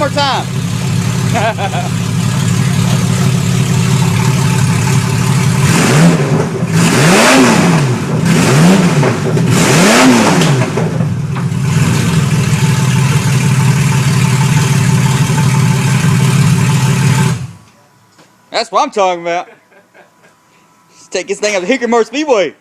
more time. That's what I'm talking about. Let's take this thing up to Hickory Motor Speedway.